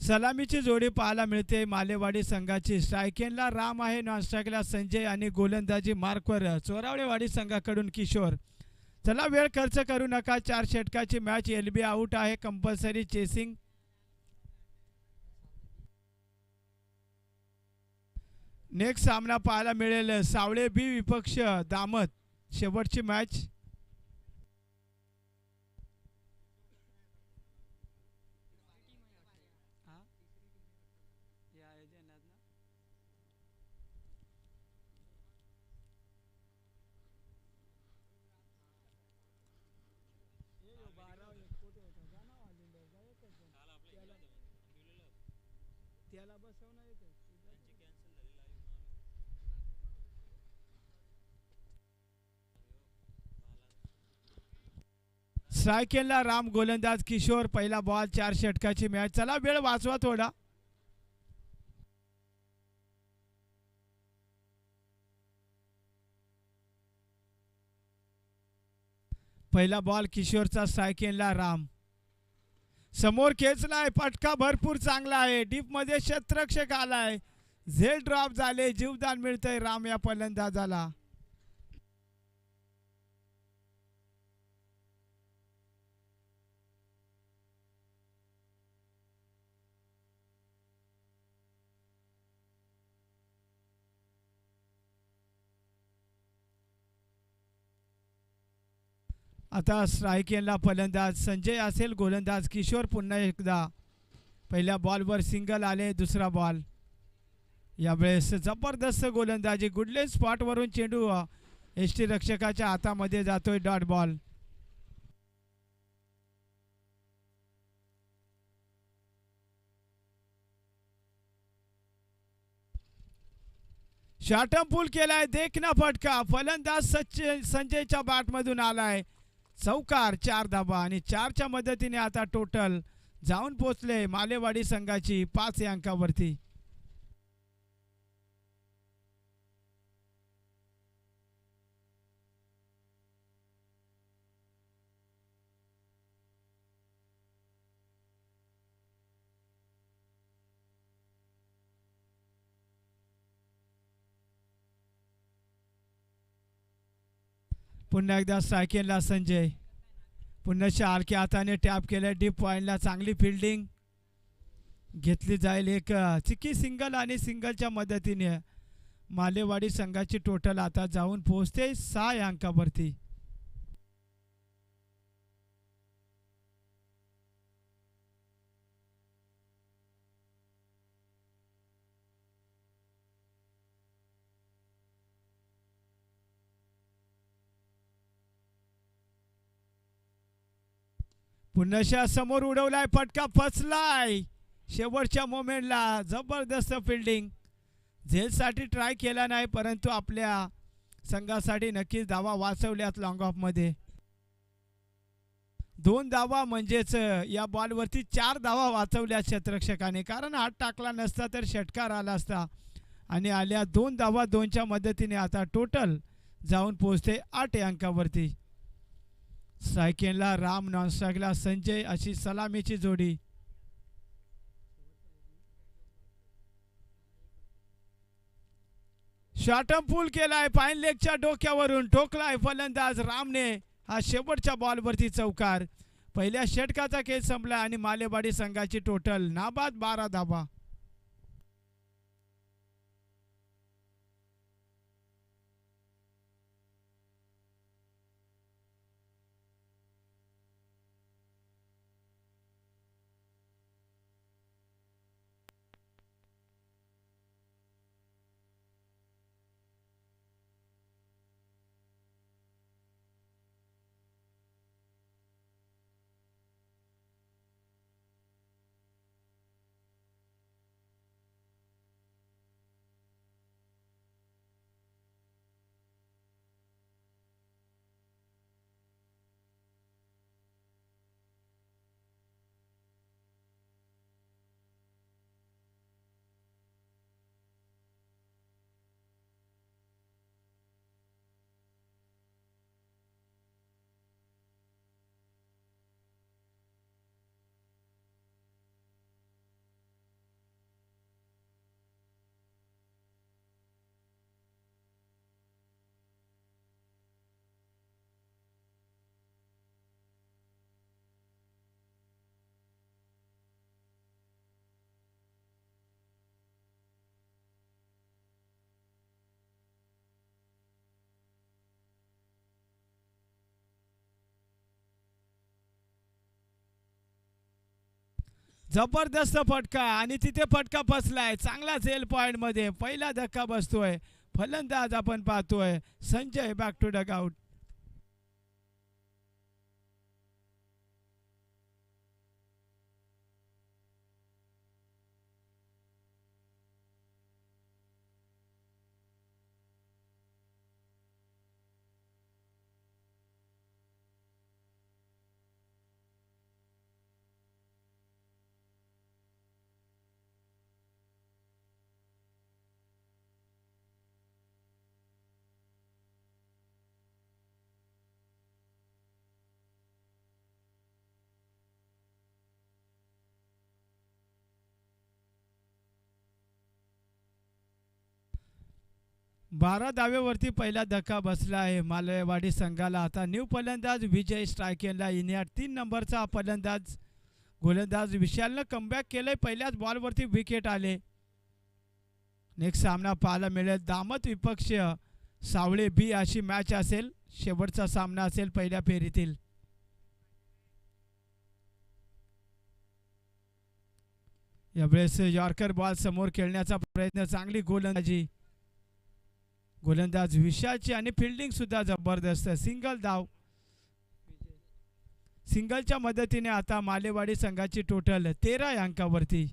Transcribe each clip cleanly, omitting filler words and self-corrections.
सलामीची जोडी पाहायला मिळते मालेवाडी संघाची. स्ट्रायकेनला राम आहे, नॉन स्ट्राईकला संजय आणि गोलंदाजी मार्कवर चोरावळेवाडी संघाकडून किशोर. चला वेळ खर्च करू नका. 4 षटकाची मॅच. एलबी आउट आहे. Compulsory chasing. नेक्स्ट सामना पाहायला मिळेल सावळे बी विपक्ष दामत. शेवटची मॅच. स्ट्रायकेनला राम, गोलंदाज किशोर. पहिला बॉल. 4 षटकाची मॅच. चला वेळ वाचवा थोडा. पहिला बॉल किशोरचा. स्ट्रायकेनला राम. समोर खेचलाय. फटका भरपूर चांगला आहे. डीप मध्ये क्षेत्ररक्षक आलाय. झेल ड्रॉप झाले. जीवदान मिळतंय राम या फलंदाजाला. आता स्ट्रायकेनला फलंदाज संजय असेल. गोलंदाज किशोर. पुन्हा एकदा पहिल्या बॉलवर सिंगल आले. दुसरा बॉल. यावेळेस जबरदस्त गोलंदाजी. गुडलेन स्पॉटवरून चेंडू एसटी रक्षकाच्या हातामध्ये जातोय. Dot ball. शॉर्टम पूल केलाय. देखना फटका. फलंदाज संजयच्या बॅटमधून आलाय. चौकार. 4 धाबा आणि 4च्या मदतीने आता टोटल जाऊन पोचले मालेवाडी संघाची 5 या अंकावरती. पुन्हा एकदा स्ट्रायकेनला संजय. पुन्हा हलक्या हाताने टॅप केलं. डीप पॉईंटला चांगली फिल्डिंग घेतली जाईल. एक चिकी सिंगल आणि सिंगलच्या मदतीने मालेवाडी संघाची टोटल आता जाऊन पोहोचते 6 या अंकावरती. पुन्हा समोर उडवलाय. फटका फसलाय. शेवटच्या मोमेंटला जबरदस्त फिल्डिंग. झेलसाठी ट्राय केला नाही परंतु आपल्या संघासाठी नक्कीच धावा वाचवल्यात. लॉंग ऑफमध्ये 2 धावा म्हणजेच या बॉलवरती 4 धावा वाचवल्या क्षेत्ररक्षकाने. कारण हात टाकला नसता तर षटकार आला असता आणि आल्या 2 धावा. 2च्या मदतीने आता टोटल जाऊन पोहोचते 8 या अंकावरती. स्ट्रायकेनला राम, नॉन स्ट्राईकला संजय अशी सलामीची जोडी. शॉर्टम पूल केलाय. फाईन लेगच्या डोक्यावरून ठोकलाय फलंदाज रामने. हा शेवटच्या बॉलवरती चौकार. पहिल्या षटकाचा खेळ संपला आणि मालेवाडी संघाची टोटल नाबाद 12 धावा. जबरदस्त फटका आणि तिथे फटका बसलाय. चांगला झेल पॉइंट मध्ये पहिला धक्का बसतोय. फलंदाज आपण पाहतोय Sanjay back to dugout. 12 धावेवरती पहिला धक्का बसला आहे मालेवाडी संघाला. आता न्यू फलंदाज विजय स्ट्रायकेनला येण्यात 3 नंबरचा फलंदाज गोलंदाज विशालनं कमबॅक केलंय. पहिल्याच बॉलवरती विकेट आले. नेक्स्ट सामना पाहायला मिळेल दामत विपक्ष सावळे बी अशी मॅच असेल. शेवटचा सामना असेल पहिल्या फेरीतील. यावेळेस यॉर्कर बॉल समोर खेळण्याचा प्रयत्न. चांगली गोलंदाजी गोलंदाज विशालची आणि फिल्डिंग सुद्धा जबरदस्त. सिंगल धाव. सिंगलच्या मदतीने आता मालेवाडी संघाची टोटल 13 अंकावरती.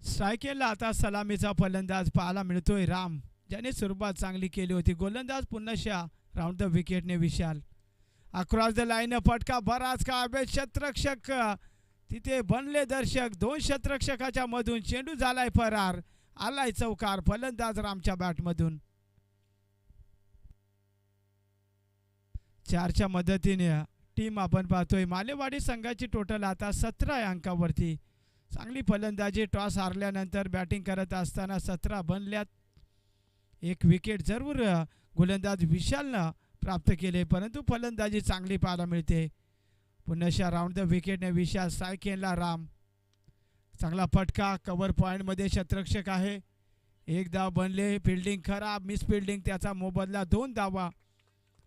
स्ट्रायकेला आता सलामीचा फलंदाज पाहायला मिळतोय राम, ज्याने सुरुवात चांगली केली होती. गोलंदाज पुन्हा राऊंड द विकेटने विशाल. अक्रॉस द लाईन फटका बराच काळ. शतरक्षक तिथे बनले दर्शक. 2 शतरक्षकाच्या मधून चेंडू झालाय फरार. आलाय चौकार फलंदाज रामच्या बॅटमधून. 4च्या मदतीने टीम आपण पाहतोय मालेवाडी संघाची टोटल आता 17 अंकावरती. चांगली फलंदाजी. टॉस हारल्यानंतर बॅटिंग करत असताना 17 बनल्यात. 1 विकेट जरूर गोलंदाज विशालनं प्राप्त केले, परंतु फलंदाजी चांगली पाहायला मिळते. पुन्हा राऊंड द विकेटने विशाल. स्ट्रायकेनला राम. चांगला फटका. कव्हर पॉईंटमध्ये शतरक्षक आहे. 1 धाव बनले. फिल्डिंग खराब. Miss fielding. त्याचा मोबदला 2 धावा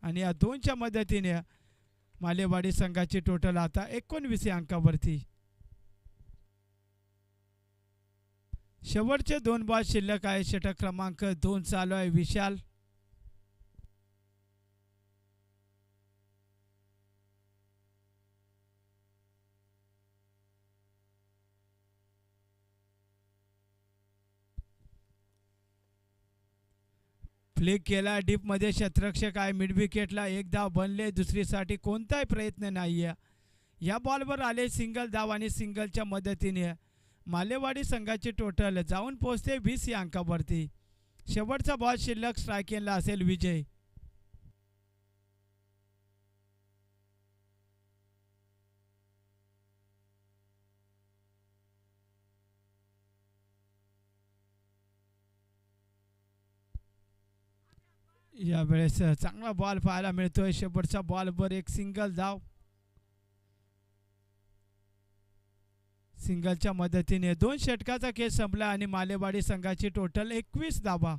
आणि या 2च्या मदतीने मालेवाडी संघाची टोटल आता 19 अंकावरती. शेवटचे 2 बॉल शिल्लक आहे. षटक क्रमांक 2 चालू आहे. विशाल फ्लिक केला. डीपमध्ये शतरक्षक आहे. मिड विकेटला 1 धाव बनले. दुसरीसाठी कोणताही प्रयत्न नाही आहे. या बॉलवर आले सिंगल धाव आणि सिंगलच्या मदतीने मालेवाडी संघाची टोटल जाऊन पोहोचते 20 या अंकावरती. शेवटचा बॉल शिल्लक स्ट्रायकेनला असेल विजय. यावेळेस चांगला बॉल पाहायला मिळतोय. शेवटच्या बॉलवर 1 सिंगल धाव. सिंगलच्या मदतीने 2 षटकाचा खेळ संपला आणि मालेवाडी संघाची टोटल 21 धावा.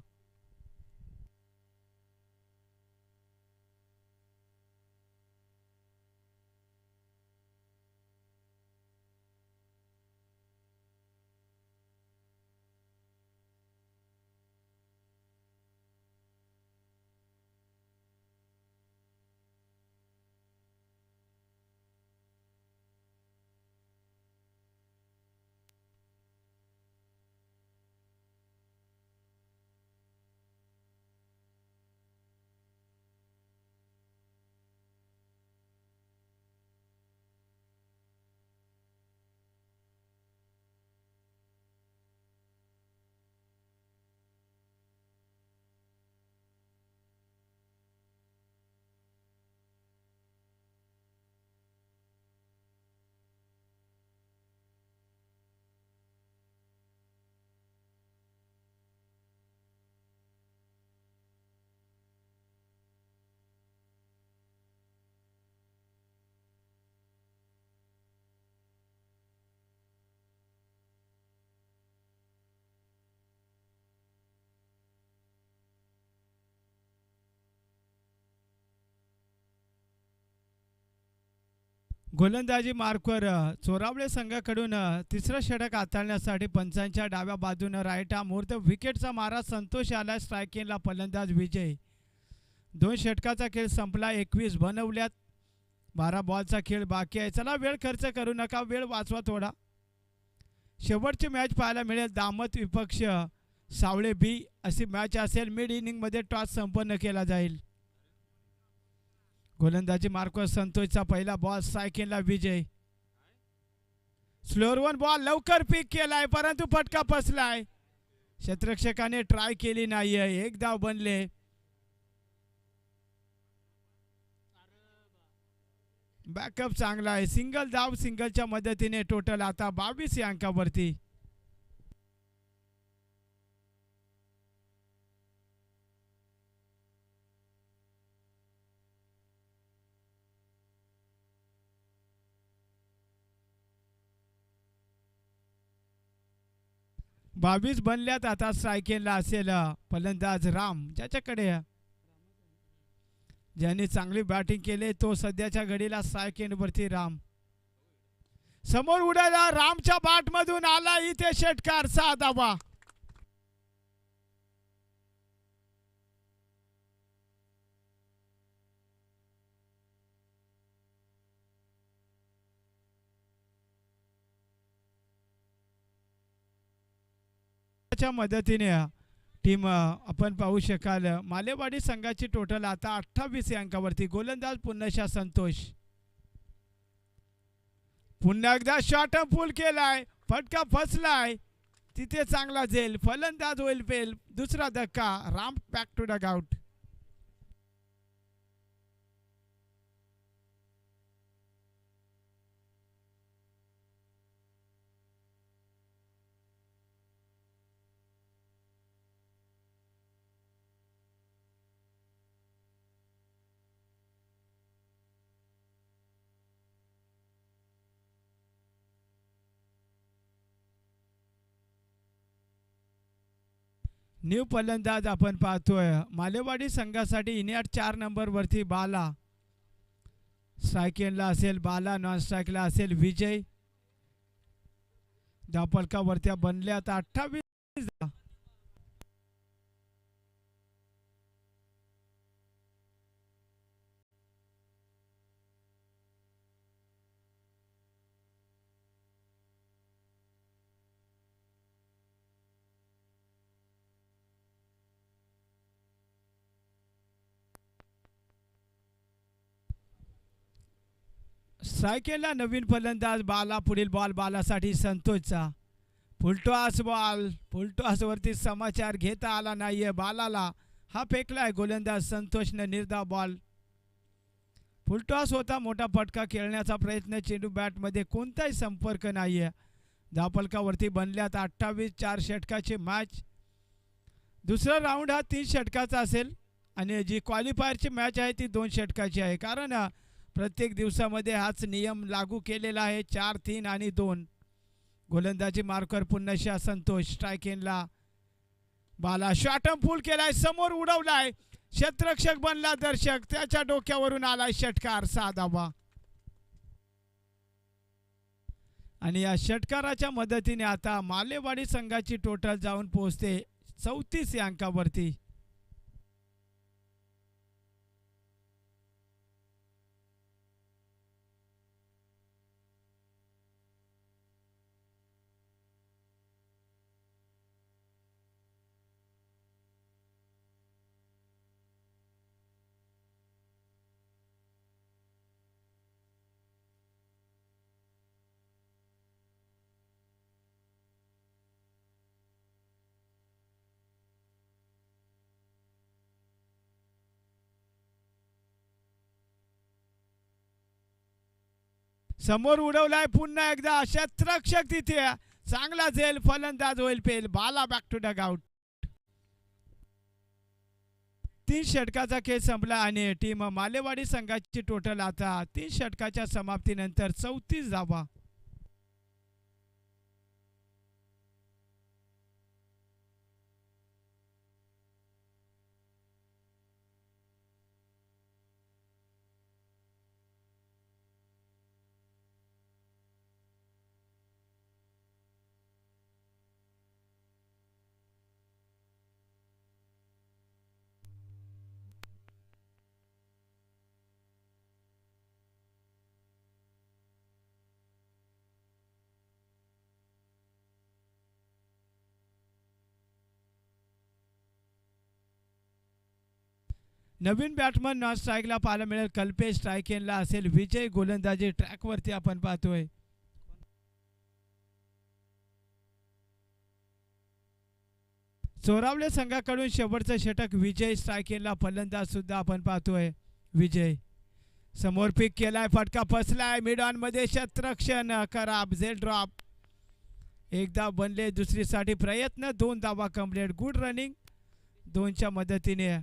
गोलंदाजी मार्कवर चोरावळे संघाकडून तिसरं षटक हाताळण्यासाठी पंचांच्या डाव्या बाजूनं राईट आर्म मुहूर्त विकेटचा मारा संतोष आला. स्ट्रायकिंगला फलंदाज विजय. 2 षटकाचा खेळ संपला. 21 बनवल्यात. 12 बॉलचा खेळ बाकी आहे. चला वेळ खर्च करू नका, वेळ वाचवा थोडा. शेवटची मॅच पाहायला मिळेल दामत विपक्ष सावळे बी अशी मॅच असेल. मिड इनिंगमध्ये टॉस संपन्न केला जाईल. गोलंदाजी मार्कवर संतोषचा पहिला बॉल. स्ट्रायकिंगला विजय. स्लोअर वन बॉल लवकर पिक केलाय परंतु फटका फसलाय. क्षेत्ररक्षकाने ट्राय केली नाहीये. 1 धाव बनले. बॅकअप चांगला आहे. सिंगल धाव सिंगलच्या मदतीने टोटल आता 22 या अंकावरती. बावीस बनल्यात. आता स्ट्रायकिंगला असेल फलंदाज राम, ज्याच्याकडे ज्यांनी चांगली बॅटिंग केली तो सध्याच्या घडीला स्ट्रायकिंगवरती राम. समोर उडाला. रामच्या बॅटमधून आला इथे षटकार. 6 धावा. मदतीने टीम आपण पाहू शकाल. मालेवाडी संघाची टोटल आता 28 या अंकावरती. गोलंदाज पुन्हा संतोष. पुन्हा एकदा शॉट फुल केलाय. फटका फसलाय. तिथे चांगला झेल. फलंदाज होईल फेल. दुसरा धक्का. Ram back to dugout. New फलंदाज आपण पाहतोय मालेवाडी संघासाठी. इनियाट 4 नंबरवरती बाला. स्ट्रायकिंगला असेल बाला. नॉन स्ट्राईकला असेल विजय. धावफलकावरती बनल्या आता 28. स्ट्रायकिंगला नवीन फलंदाज बाला. पुढील बॉल बालासाठी संतोषचा. Full toss ball. फुलटॉसवरती समाचार घेता आला नाहीये बालाला. हा फेकलाय गोलंदाज संतोषने. निर्धाव बॉल. फुलटॉस होता. मोठा फटका खेळण्याचा प्रयत्न. चेंडू बॅटमध्ये कोणताही संपर्क नाहीये. धावफलकावरती बनल्यात 28. 4 षटकाची मॅच. दुसरा राऊंड हा 3 षटकाचा असेल आणि जी क्वालिफायरची मॅच आहे ती 2 षटकाची आहे. कारण प्रत्येक दिवसामध्ये हाच नियम लागू केलेला आहे. 4, 3 आणि 2. गोलंदाजी मार्कर पुन्हा संतोष. स्ट्रायकिंगला बाला. शॉट फुल केलाय. समोर उडवलाय. क्षेत्ररक्षक बनला दर्शक. त्याच्या डोक्यावरून आलाय षटकार. 6 धावा. आणि या षटकाराच्या मदतीने आता मालेवाडी संघाची टोटल जाऊन पोहोचते 34 या अंकावरती. समोर उडवलाय पुन्हा एकदा. क्षेत्ररक्षक तिथे. चांगला झेल. फलंदाज होईल fail. Bala back to dugout. 3 षटकाचा खेळ संपला आणि टीम मालेवाडी संघाची टोटल आता 3 षटकाच्या समाप्तीनंतर 34 धावा. नवीन बॅट्समन नॉन स्ट्राईकला पाहायला मिळेल. कल्पेश स्ट्राईक एंडला असेल. विजय गोलंदाजी ट्रॅकवरती आपण पाहतोय. चोरावले संघाकडून शेवटचं षटक. विजय स्ट्राईक एंडला फलंदाज सुद्धा आपण पाहतोय. विजय समोर पिक केलाय. फटका फसलाय. मिड ऑन मध्ये क्षेत्ररक्षण खराब. झेल ड्रॉप. एकदा बनले दुसरीसाठी प्रयत्न. 2 धावा कंप्लीट. गुड रनिंग 2च्या मदतीने.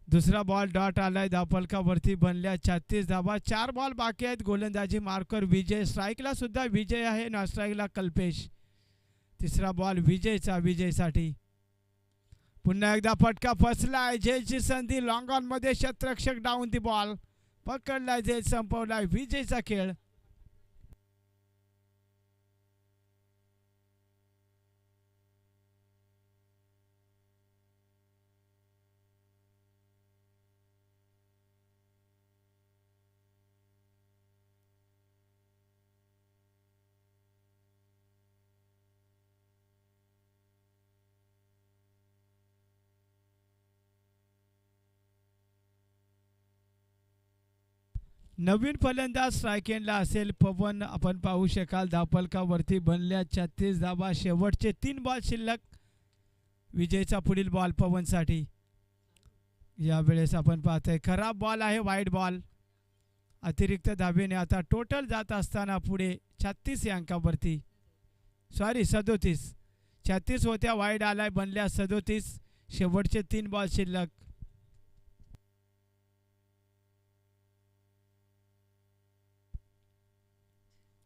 दुसरा बॉल डॉट आलाय. धावफलकावरती बनल्या 36 धावा. 4 बॉल बाकी आहेत. गोलंदाजी मार्कर विजय. स्ट्राईकला सुद्धा विजय आहे. नॉन स्ट्राईकला कल्पेश. तिसरा बॉल विजयचा. विजयसाठी पुन्हा एकदा फटका फसलाय. झेलची संधी. लॉंग ऑन मध्ये क्षेत्ररक्षक डाऊन दी बॉल. पकडलाय. झेल संपवलाय. विजयचा खेळ. नवीन फलंदाज स्ट्राईक एंडला असेल. पवन आपण पाहू शकाल. धावफलकावरती बनल्या 36 धावा. शेवटचे 3 बॉल शिल्लक. विजयचा पुढील बॉल पवनसाठी. यावेळेस आपण पाहतोय खराब बॉल आहे. Wide ball. अतिरिक्त धावेने आता टोटल जात असताना पुढे 36 या अंकावरती. सॉरी 37. 36 होत्या. वाईड आलाय. बनल्या 37. शेवटचे 3 बॉल शिल्लक.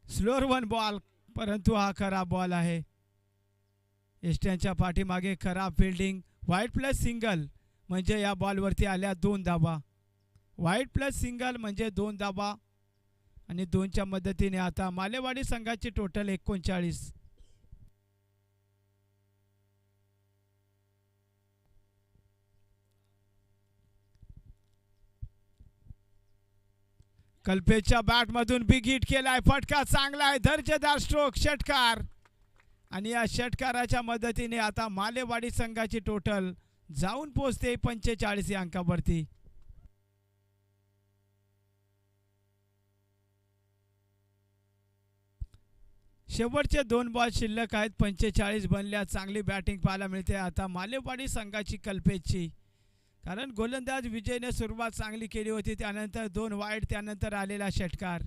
Slower 1 ball. परंतु हा खराब बॉल आहे. एस्ट्यांच्या पाठीमागे खराब फिल्डिंग. वाईड प्लस सिंगल म्हणजे या बॉलवरती आल्या 2 धावा. वाईड प्लस सिंगल म्हणजे 2 धावा. आणि 2च्या मदतीने आता मालेवाडी संघाची टोटल 39. कल्पेशच्या बॅटमधून बिग हिट केलाय. फटका चांगला आहे. दर्जेदार स्ट्रोक. षटकार. आणि या षटकाराच्या मदतीने आता मालेवाडी संघाची टोटल जाऊन पोहोचते 45 या अंकावरती. शेवटचे 2 बॉल शिल्लक आहेत. 45 बनल्या. चांगली बॅटिंग पाहायला मिळते आता मालेवाडी संघाची कल्पेशची. कारण गोलंदाज विजयने सुरुवात चांगली केली होती. त्यानंतर 2 वाईड. त्यानंतर आलेला षटकार.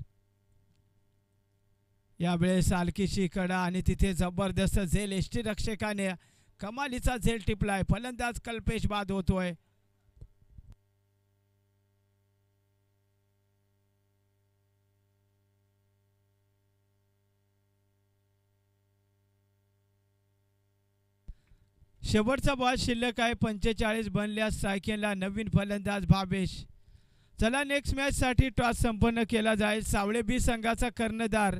यावेळेस हलकीशी कडा आणि तिथे जबरदस्त झेल. एष्टी रक्षकाने कमालीचा झेल टिपलाय. फलंदाज कल्पेश बाद होतोय. शेवटचा बॉल शिल्लक आहे. 45 बनल्या. स्ट्राईक एंडला नवीन फलंदाज भावेश. चला नेक्स्ट मॅचसाठी टॉस संपन्न केला जाईल. सावळे बी संघाचा कर्णधार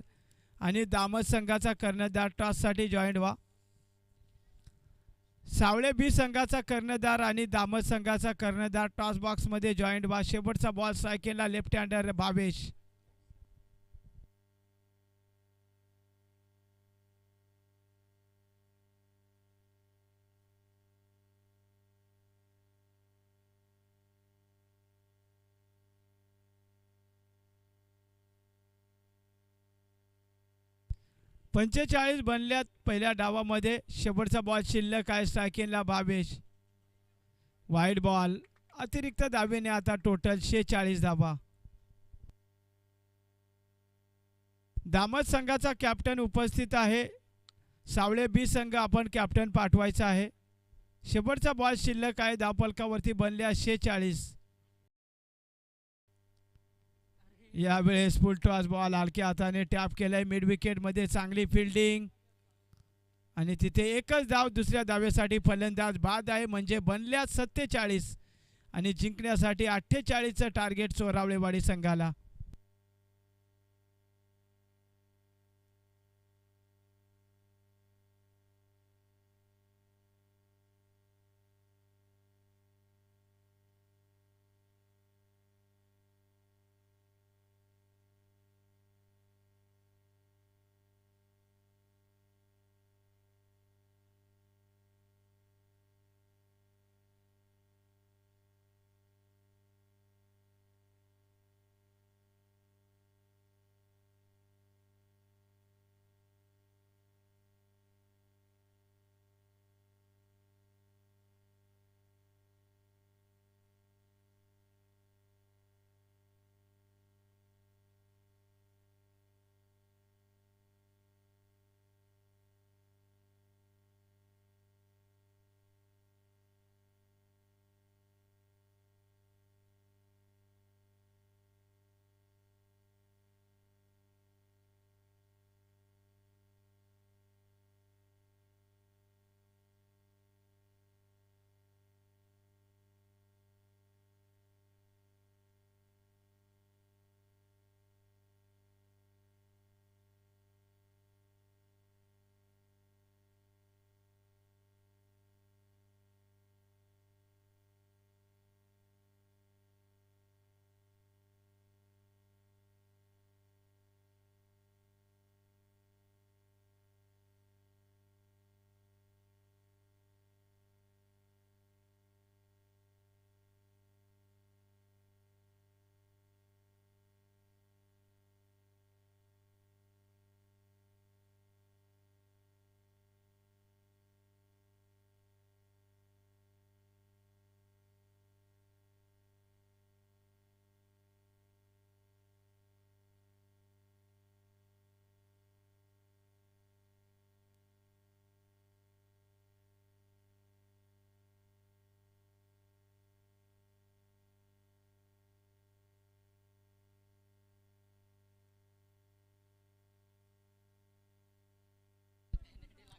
आणि दामद संघाचा कर्णधार टॉससाठी जॉईंट व्हा. सावळे बी संघाचा कर्णधार आणि दामद संघाचा कर्णधार टॉस बॉक्समध्ये जॉईंट व्हा. शेवटचा बॉल स्ट्राईक एंडला लेफ्ट हँडर भावेश. पंचेचाळीस बनल्यात पहिल्या डावामध्ये. शेवटचा बॉल शिल्लक आहे. स्ट्राईक एंडला भावेश. Wide ball. अतिरिक्त धावेने आता टोटल 46 धावा. दामद संघाचा कॅप्टन उपस्थित आहे. सावळे बी संघ आपण कॅप्टन पाठवायचा आहे. शेवटचा बॉल शिल्लक आहे. धावफलकावरती बनल्या 46. यावेळेस फुल टॉस बॉल हलक्या हाताने टॅप केलाय. मिड विकेटमध्ये चांगली फिल्डिंग आणि तिथे एकच धाव. दुसऱ्या धावेसाठी फलंदाज बाद आहे. म्हणजे बनल्या 47 आणि जिंकण्यासाठी 48चं टार्गेट चोरावळेवाडी संघाला. 47 बनल्यात. पहिल्या डावामध्ये शेवटचा बॉल शिल्लक आहे. स्ट्राईक एंडला लेफ्ट हँडर भावेश. Wide ball. अतिरिक्त धावेने आता टोटल 46 धावा. दामद संघाचा कॅप्टन उपस्थित आहे. सावळे बी संघ आपण कॅप्टन पाठवायचा आहे. शेवटचा बॉल शिल्लक आहे. धावफलकावरती बनल्या 46. यावेळेस फुल टॉस बॉल हलक्या हाताने टॅप केलाय. मिड विकेटमध्ये चांगली फिल्डिंग आणि तिथे एकच धाव. दुसऱ्या धावेसाठी फलंदाज बाद आहे. म्हणजे बनल्या 47 आणि जिंकण्यासाठी 48चं टार्गेट चोरावळेवाडी संघाला.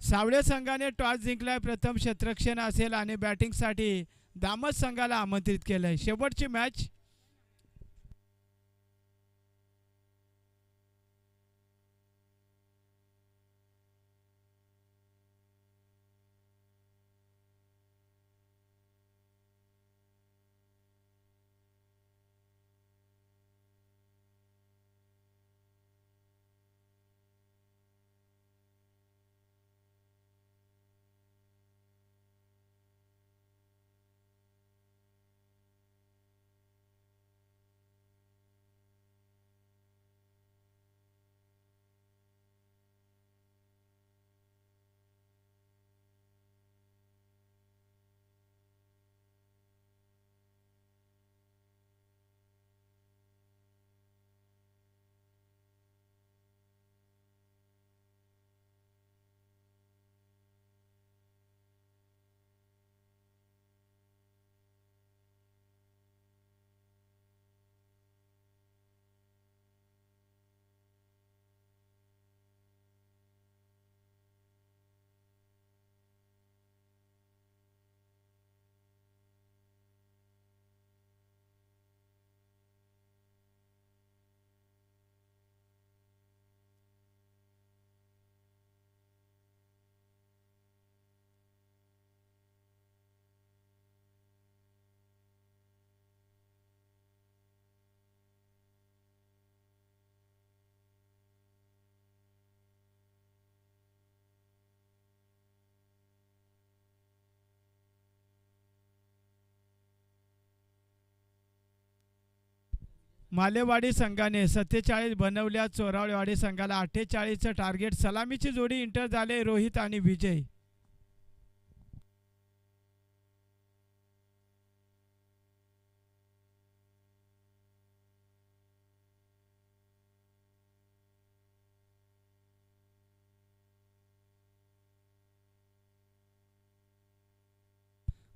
सावळे संघाने टॉस जिंकलाय. प्रथम क्षेत्ररक्षण असेल आणि बॅटिंगसाठी दामस संघाला आमंत्रित केलंय. शेवटची मॅच. मालेवाडी संघाने 47 बनवल्या. चोरावळेवाडी संघाला 48चं टार्गेट. सलामीची जोडी इंटर झाले. रोहित आणि विजय.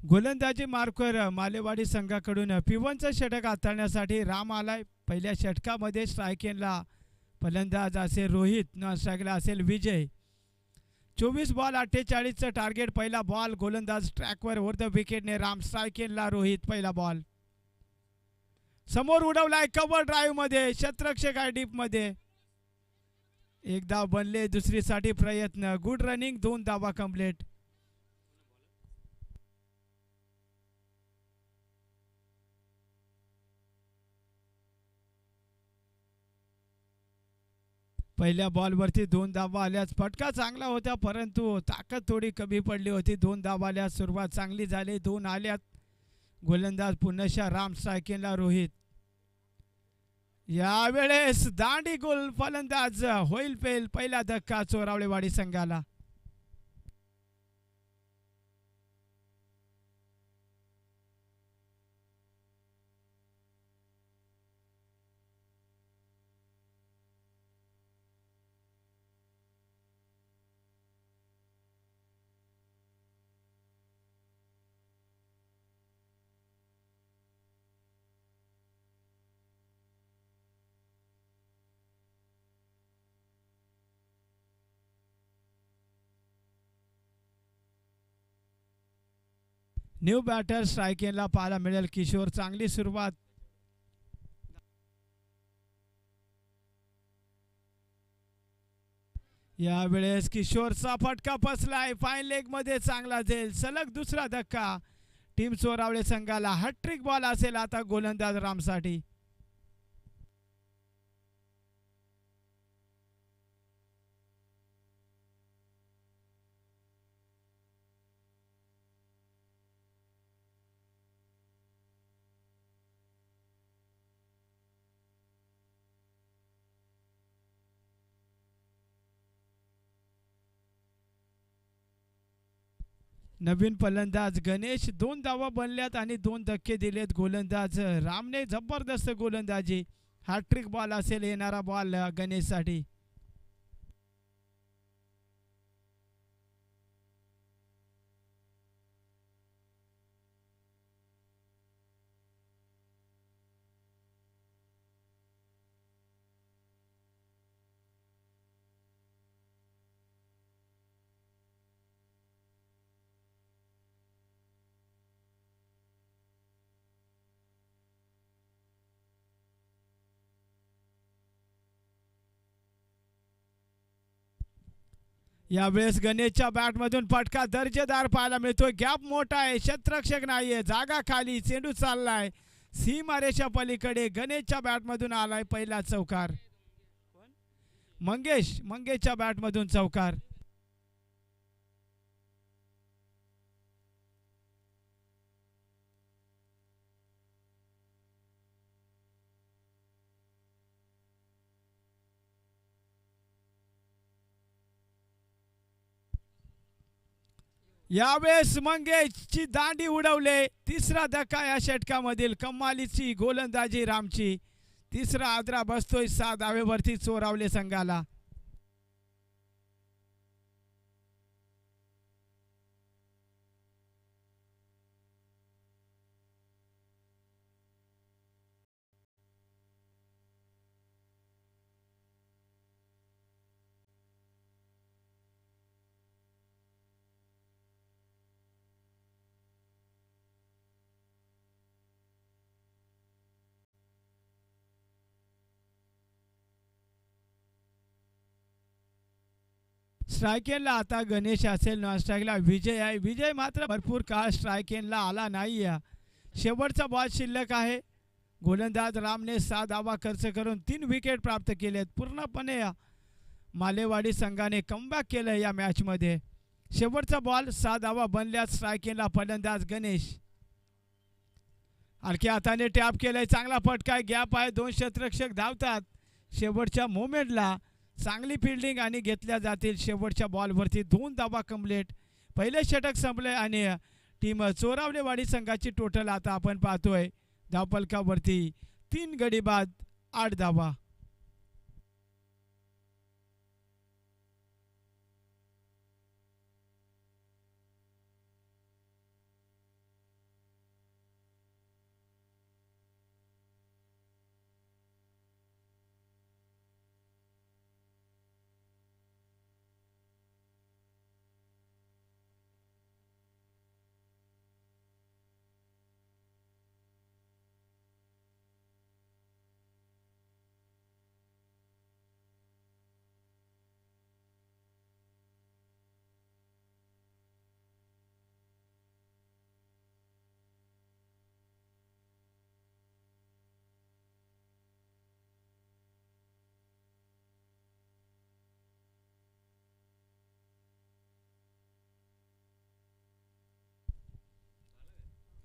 गोलंदाजी मार्कवर मालेवाडी संघाकडून पिवनचं षटक हाताळण्यासाठी राम आलाय. पहिल्या षटकामध्ये स्ट्रायकेनला फलंदाज असेल रोहित, नॉन स्ट्राईकला असेल विजय. 24 बॉल 48चं टार्गेट. पहिला बॉल गोलंदाज ट्रॅकवर ओव्हर द विकेटने राम. स्ट्रायकेनला रोहित. पहिला बॉल समोर उडवलाय कव्हर ड्राईव्ह मध्ये. क्षेत्ररक्षक आहे डीप मध्ये. एक धाव बनले. दुसरीसाठी प्रयत्न. Good running. 2 धावा कंप्लीट. पहिल्या बॉलवरती 2 धावा आल्याच. फटका चांगला होता परंतु ताकद थोडी कमी पडली होती. 2 धावा आल्या. सुरुवात चांगली झाली. 2 आल्यात. गोलंदाज पुन्हा राम. स्ट्रायकेनला रोहित. यावेळेस दांडी गोल. फलंदाज होईल फेल. पहिला धक्का चोरावळेवाडी संघाला. न्यू बॅटर स्ट्रायकेनला पाहायला मिळेल. किशोर. चांगली सुरुवात. यावेळेस किशोरचा फटका फसलाय. फाईन लेग मध्ये चांगला जाईल. सलग दुसरा धक्का. टीम चोरावळे संघाला. हॅट्रिक बॉल असेल आता गोलंदाज रामसाठी. नवीन फलंदाज गणेश. 2 धावा बनल्यात आणि 2 धक्के दिलेत. गोलंदाज रामने जबरदस्त गोलंदाजी. हॅट्रिक बॉल असेल येणारा बॉल गणेशसाठी. यावेळेस गणेशच्या बॅटमधून फटका दर्जेदार पाहायला मिळतोय. गॅप मोठा आहे, शतरक्षक नाहीये, जागा खाली, चेंडू चाललाय सीमारेषा पलीकडे. गणेशच्या बॅटमधून आलाय पहिला चौकार. मंगेशच्या बॅटमधून चौकार. यावेळेस मंगेशची दांडी उडवले. तिसरा धक्का या षटकामधील. कमालीची गोलंदाजी रामची. तिसरा आदरा बसतोय 6 धावेवरती चोरावले संघाला. स्ट्रायकेनला आता गणेश असेल, नॉन स्ट्राईकला विजय आहे. विजय मात्र भरपूर काळ स्ट्रायकेनला आला नाही. शेवटचा बॉल शिल्लक आहे. गोलंदाज रामने 6 धावा खर्च करून 3 विकेट प्राप्त केलेत. पूर्णपणे मालेवाडी संघाने कमबॅक केलं या मॅचमध्ये. शेवटचा बॉल 6 धावा बनल्यात. स्ट्रायकेनला फलंदाज गणेश. आणखी हाताने टॅप केलंय. चांगला फटका, गॅप आहे, 2 क्षेत्ररक्षक धावतात. शेवटच्या मोमेंटला चांगली फिल्डिंग आणि घेतल्या जातील. शेवटच्या बॉलवरती 2 धावा कंप्लीट. पहिले षटक संपले आणि टीम चोरावलेवाडी संघाची टोटल आता आपण पाहतोय धावफलकावरती 3 गडी बाद 8 धावा.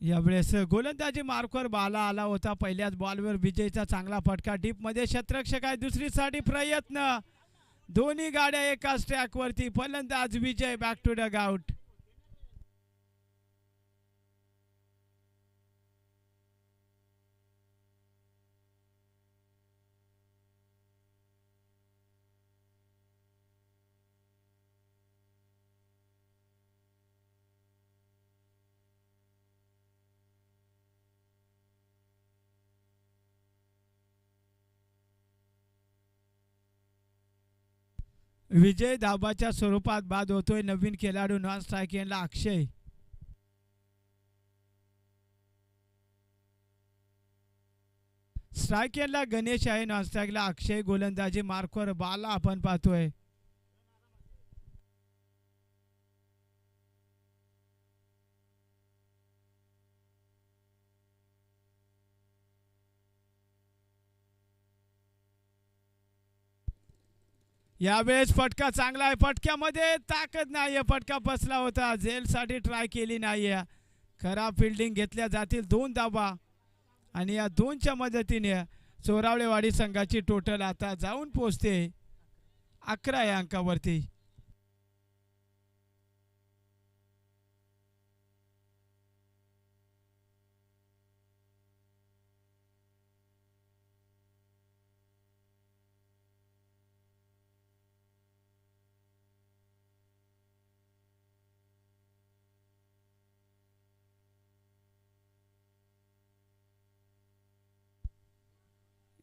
यावेळेस गोलंदाजी मार्कवर बाला आला होता. पहिल्याच बॉलवर विजयचा चांगला फटका. डीपमध्ये क्षेत्ररक्षक आहे. दुसरीसाठी प्रयत्न. दोन्ही गाड्या एकाच ट्रॅकवरती. फलंदाज विजय बॅक टू डग आउट. विजय धाबाच्या स्वरूपात बाद होतोय. नवीन खेळाडू नॉन स्ट्रायकिंगला अक्षय. स्ट्रायकिंगला गणेश आहे. नॉन स्ट्राईकला अक्षय. गोलंदाजी मार्कवर बाला आपण पाहतोय. यावेळेस फटका चांगला आहे. फटक्यामध्ये ताकद नाही आहे. फटका बसला होता. झेलसाठी ट्राय केली नाही आहे. खराब फिल्डिंग घेतल्या जातील 2 धावा आणि या 2च्या मदतीने चोरावलेवाडी संघाची टोटल आता जाऊन पोहोचते 11 या अंकावरती.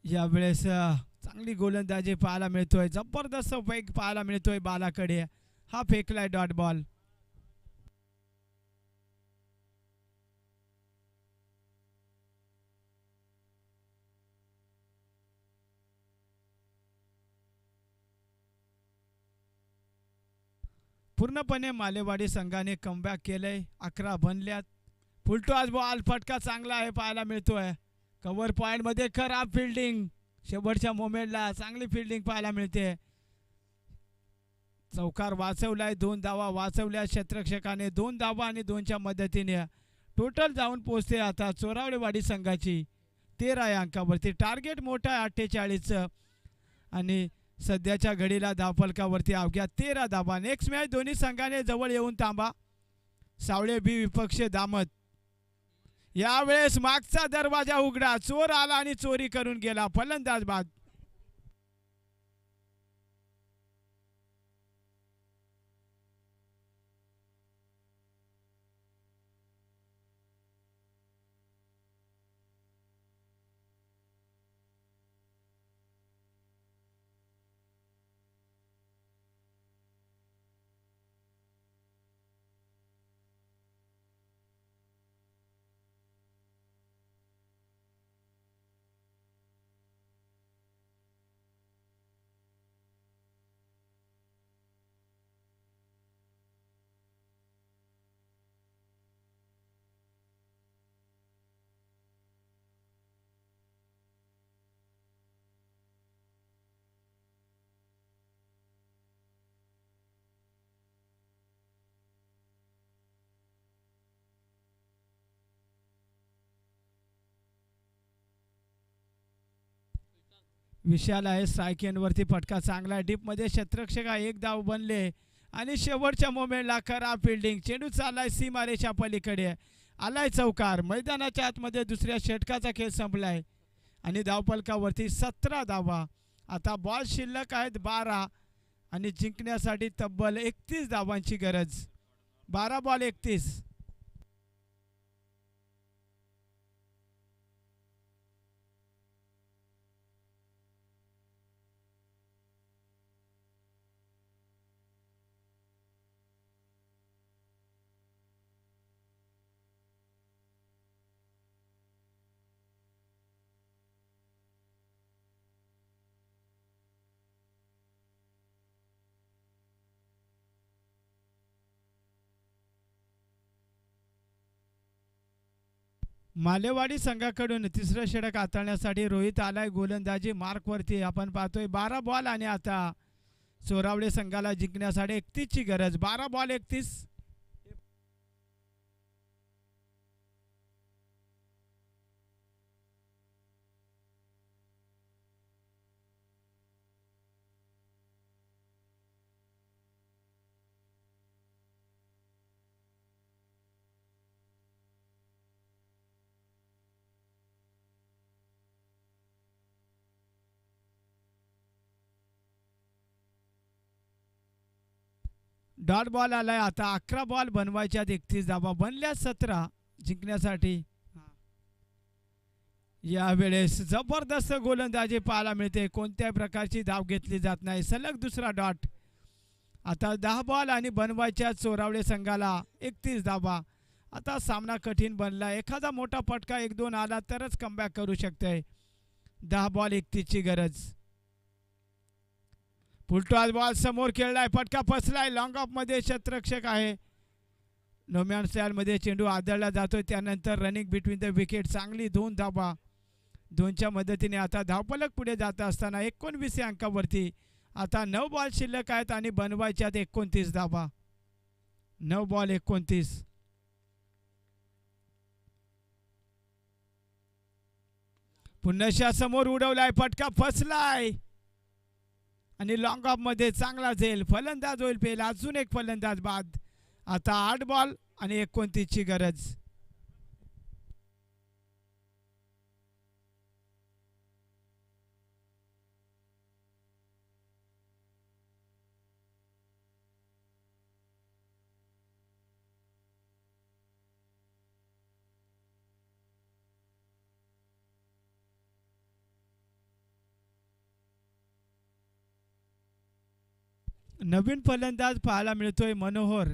यावेळेस चांगली गोलंदाजी पाहायला मिळतोय. जबरदस्त वेग पाहायला मिळतोय बालाकडे. हा फेकलाय डॉट बॉल. पूर्णपणे मालेवाडी संघाने कमबॅक केलंय. 11 बनल्यात. फुलटॉस बॉल फटका चांगला आहे पाहायला मिळतोय. कव्हर पॉईंटमध्ये खराब फिल्डिंग. शेवटच्या मोमेंटला चांगली फिल्डिंग पाहायला मिळते. चौकार वाचवलाय. 2 धावा वाचवल्या क्षेत्ररक्षकाने. 2 धावा आणि 2च्या मदतीने टोटल जाऊन पोहोचते आता चोरावडेवाडी संघाची 13 या अंकावरती. टार्गेट मोठा आहे 48चं आणि सध्याच्या घडीला धावफलकावरती अवघ्या 13 धावा. नेक्स्ट मॅच दोन्ही संघाने जवळ येऊन थांबा. सावळे बी विपक्ष दामत. यावेळेस मागचा दरवाजा उघडा. चोर आला आणि चोरी करून गेला. फलंदाज बाद. विशाल आहे स्ट्राईक एंडवरती. फटका चांगला डीपमध्ये. क्षेत्ररक्षक 1 धाव बनले आणि शेवटच्या मोमेंटला खराब फिल्डिंग. चेंडू चाललाय सीमारेषा पलीकडे. आलाय चौकार. मैदानाच्या आतमध्ये दुसऱ्या षटकाचा खेळ संपलाय आणि धावफलकावरती 17 धावा. आता बॉल शिल्लक आहेत 12 आणि जिंकण्यासाठी तब्बल 31 धावांची गरज. 12 बॉल 31. मालेवाडी संघाकडून तिसरं षटक हाताळण्यासाठी रोहित आलाय गोलंदाजी मार्कवरती. आपण पाहतोय 12 बॉल आणि आता चोरावडे संघाला जिंकण्यासाठी 31ची गरज. 12 बॉल 31. डॉट बॉल आलाय. आता 11 बॉल बनवायच्यात. 31 धावा बनल्या. 17 जिंकण्यासाठी. यावेळेस जबरदस्त गोलंदाजी पाहायला मिळते. कोणत्याही प्रकारची धाव घेतली जात नाही. सलग दुसरा डॉट. आता 10 बॉल आणि बनवायच्या चोरावडे संघाला 31 धावा. आता सामना कठीण बनला. एखादा मोठा फटका 1-2 आला तरच कमबॅक करू शकते. 10 बॉल 31ची गरज. फुलटॉस बॉल समोर खेळलाय. फटका फसलाय. लॉंग ऑफ मध्ये क्षेत्ररक्षक आहे. नोमॅन स्टाईलमध्ये चेंडू आदळला जातोय. त्यानंतर रनिंग बिटवीन द विकेट. चांगली 2 धावा. 2च्या मदतीने आता धावफलक पुढे जात असताना 19 अंकावरती. आता 9 बॉल शिल्लक आहेत आणि बनवायच्यात 29 धावा. 9 बॉल 29. पुन्हा समोर उडवलाय. फटका फसलाय आणि लॉंग ऑफ मध्ये चांगला झेल. फलंदाज होईल फेल. अजून एक फलंदाज बाद. आता 8 बॉल आणि 29ची गरज. नवीन फलंदाज पाहायला मिळतोय मनोहर.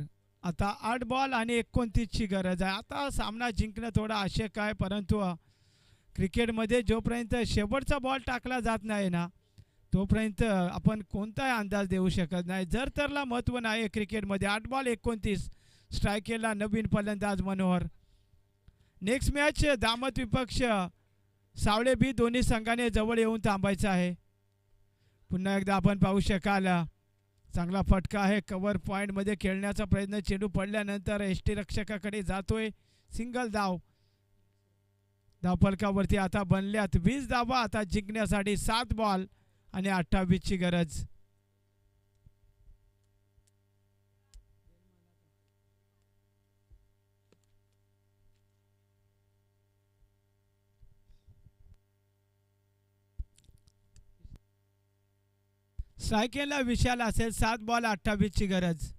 आता 8 बॉल आणि 29ची गरज आहे. आता सामना जिंकणं थोडं आवश्यक आहे, परंतु क्रिकेटमध्ये जोपर्यंत शेवटचा बॉल टाकला जात नाही ना तोपर्यंत आपण कोणताही अंदाज देऊ शकत नाही. जर तरला महत्त्व नाही क्रिकेटमध्ये. 8 बॉल 29 स्ट्राईक केला नवीन फलंदाज मनोहर. नेक्स्ट मॅच दामत विपक्ष सावळे बी. दोन्ही संघाने जवळ येऊन थांबायचं आहे. पुन्हा एकदा आपण पाहू शकाल चांगला फटका आहे. कव्हर पॉईंटमध्ये खेळण्याचा प्रयत्न. चेंडू पडल्यानंतर यष्टीरक्षकाकडे जातोय. सिंगल धाव. धावफलकावरती आता बनल्यात 20 धावा. आता जिंकण्यासाठी 7 बॉल आणि 28ची गरज. स्ट्रायकेला विशाल असेल. 7 बॉल 28ची गरज.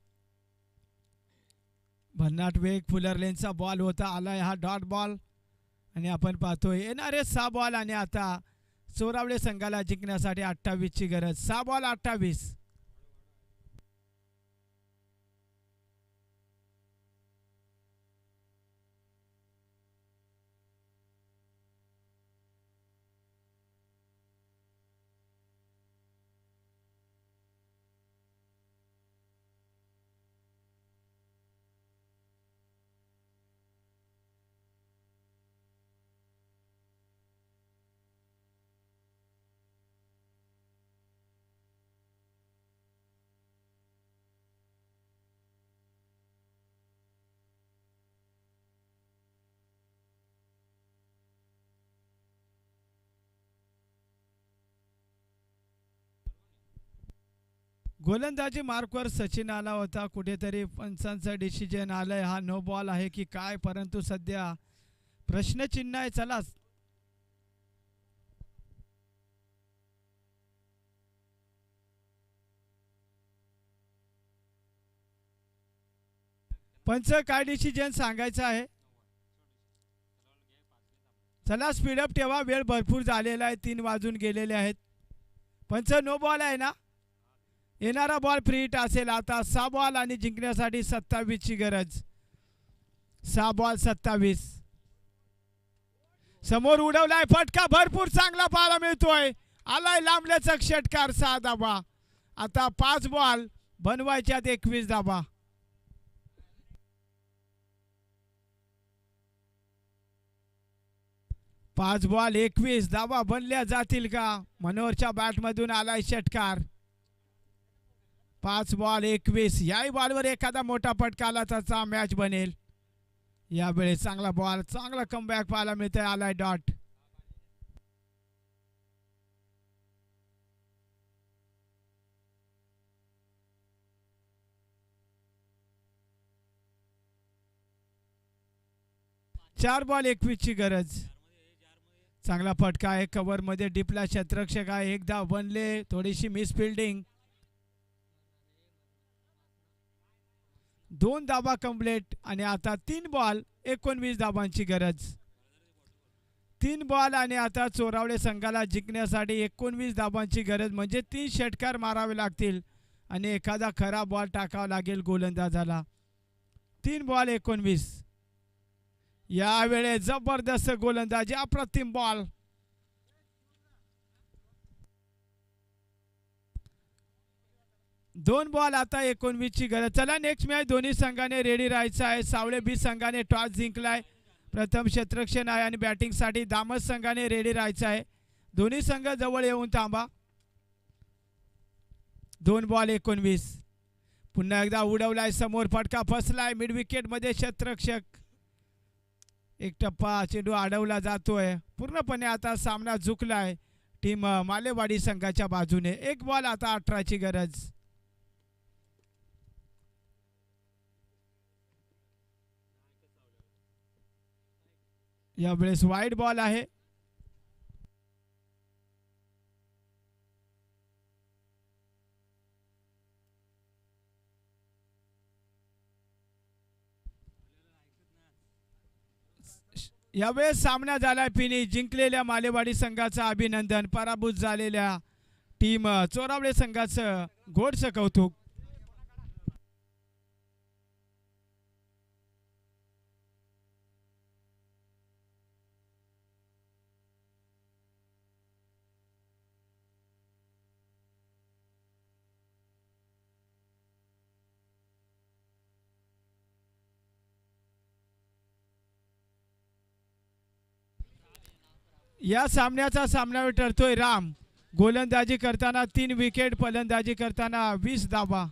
भन्नाट वेग. फुलरलेनचा बॉल होता. आलाय हा डॉट बॉल आणि आपण पाहतोय येणारे 6 बॉल आणि आता चोरावळे संघाला जिंकण्यासाठी 28ची गरज. 6 बॉल 28. गोलंदाजी मार्कवर सचिन आला होता. कुठेतरी पंचांचं डिसिजन आलंय. हा नो बॉल आहे की काय, परंतु सध्या प्रश्नचिन्ह आहे. चला पंच काय डिसिजन सांगायचं आहे. चला स्पीडअप ठेवा. वेळ भरपूर झालेला आहे. 3 वाजून गेलेले आहेत. पंच नो बॉल आहे ना. येणारा बॉल फ्री हिट असेल. आता 6 बॉल आणि जिंकण्यासाठी 27ची गरज. 6 बॉल 27. समोर उडवलाय फटका. भरपूर चांगला पाहायला मिळतोय. आलाय लांबल्याचा षटकार. 6 धावा. आता 5 बॉल बनवायच्यात 21 धावा. 5 बॉल 21 धावा बनल्या जातील का. मनोहरच्या बॅटमधून आलाय षटकार. 5 बॉल 21. याही बॉलवर एखादा मोठा फटका आला त्याचा मॅच बनेल. यावेळी चांगला बॉल. चांगला कमबॅक पाहायला मिळतोय. आलाय डॉट. चार बॉल 21ची गरज. चांगला फटका आहे. कव्हरमध्ये डिपला क्षेत्ररक्षक आहे. 1 धाव बनले. थोडीशी मिस फिल्डिंग. 2 धावा कंप्लीट आणि आता 3 बॉल 19 धावांची गरज. 3 बॉल आणि आता चोरावळे संघाला जिंकण्यासाठी 19 धावांची गरज. म्हणजे 3 षटकार मारावे लागतील आणि एखादा खरा बॉल टाकावा लागेल गोलंदाजाला. 3 बॉल 19. यावेळेस जबरदस्त गोलंदाजी. अप्रतिम बॉल. दोन बॉल आता 19ची गरज. चला नेक्स्ट मॅच दोन्ही संघाने रेडी राहायचं आहे. सावळे बी संघाने टॉस जिंकलाय. प्रथम क्षेत्ररक्षण आहे आणि बॅटिंगसाठी दामत संघाने रेडी राहायचं आहे. दोन्ही संघ जवळ येऊन थांबा. 2 बॉल 19. पुन्हा एकदा उडवलाय. समोर फटका फसलाय. मिड विकेटमध्ये क्षेत्ररक्षक. एक टप्पा चेंडू अडवला जातोय. पूर्णपणे आता सामना झुकलाय टीम मालेवाडी संघाच्या बाजूने. 1 बॉल आता 18ची गरज. यावेळेस वाईड बॉल आहे. यावेळेस सामना झाला फिनिश. जिंकलेल्या मालेवाडी संघाचं अभिनंदन. पराभूत झालेल्या टीम चोरावळे संघाचं गोडसं कौतुक. या सामन्याचा सामना ठरतोय राम. गोलंदाजी करताना 3 विकेट, फलंदाजी करताना 20 धावा.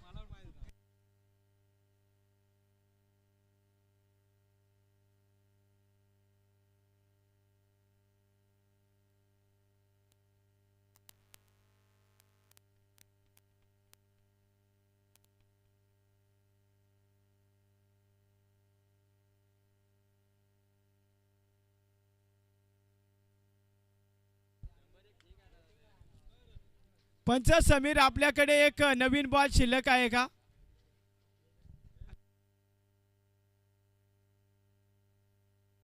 पंच समीर, आपल्याकडे एक नवीन बॉल शिल्लक आहे का?